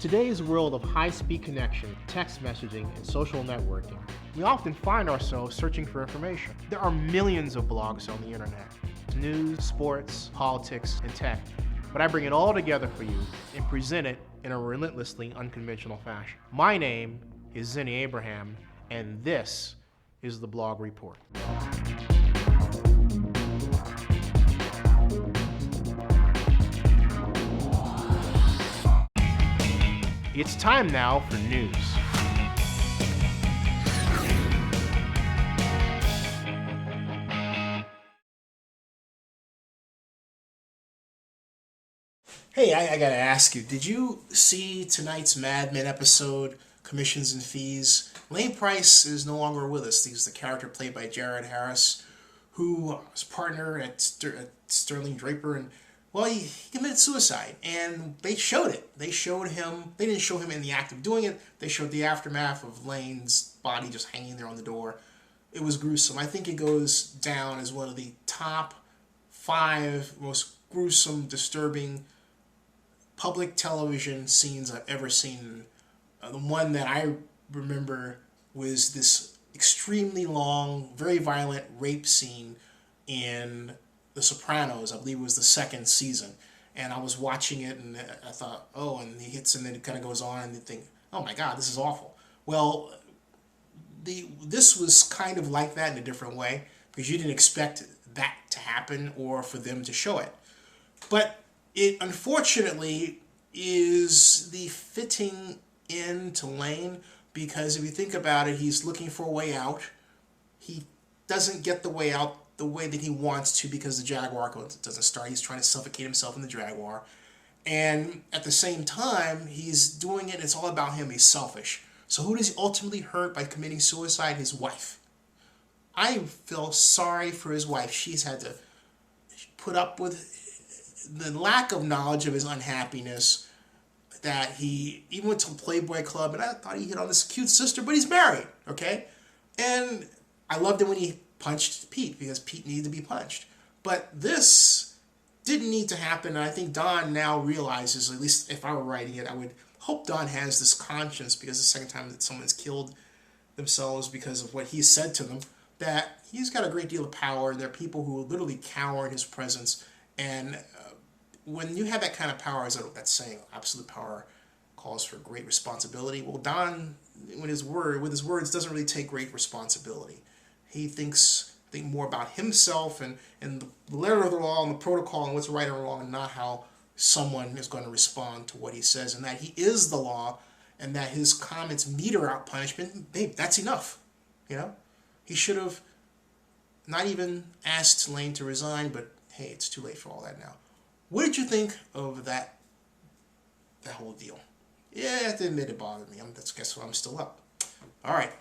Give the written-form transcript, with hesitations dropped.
today's world of high-speed connection, text messaging, and social networking, we often find ourselves searching for information. There are millions of blogs on the internet. News, sports, politics, and tech. But I bring it all together for you and present it in a relentlessly unconventional fashion. My name is Zenny Abraham, and this is the Blog Report. It's time now for news. Hey, I gotta ask you, did you see tonight's Mad Men episode, Commissions and Fees? Lane Pryce is no longer with us. He's the character played by Jared Harris, who was partner at Sterling Draper, and well, he committed suicide, and they showed it. They didn't show him in the act of doing it. They showed the aftermath of Lane's body just hanging there on the door. It was gruesome. I think it goes down as one of the top 5 most gruesome, disturbing public television scenes I've ever seen. The one that I remember was this extremely long, very violent rape scene in The Sopranos. I believe it was the 2nd season. And I was watching it and I thought, oh, and he hits and then it kind of goes on and you think, oh my God, this is awful. Well, this was kind of like that in a different way because you didn't expect that to happen or for them to show it. But it unfortunately is the fitting end to Lane, because if you think about it, he's looking for a way out. He doesn't get the way out the way that he wants to because the Jaguar doesn't start. He's trying to suffocate himself in the Jaguar. And at the same time, he's doing it, it's all about him. He's selfish. So who does he ultimately hurt by committing suicide? His wife. I feel sorry for his wife. She's had to put up with the lack of knowledge of his unhappiness, that he even went to a Playboy club, and I thought he hit on this cute sister, but he's married, okay? And I loved it when he punched Pete, because Pete needed to be punched. But this didn't need to happen, and I think Don now realizes, at least if I were writing it, I would hope Don has this conscience, because the second time that someone's killed themselves because of what he said to them, that he's got a great deal of power, and there are people who will literally cower in his presence. And when you have that kind of power, as that saying, absolute power calls for great responsibility. Well, Don, with his words, doesn't really take great responsibility. He thinks more about himself and the letter of the law and the protocol and what's right or wrong, and not how someone is going to respond to what he says, and that he is the law, and that his comments meter out punishment. Babe, that's enough. You know, he should have not even asked Lane to resign, but hey, it's too late for all that now. What did you think of that whole deal? Yeah, I have to admit it bothered me. Guess what? I'm still up. All right.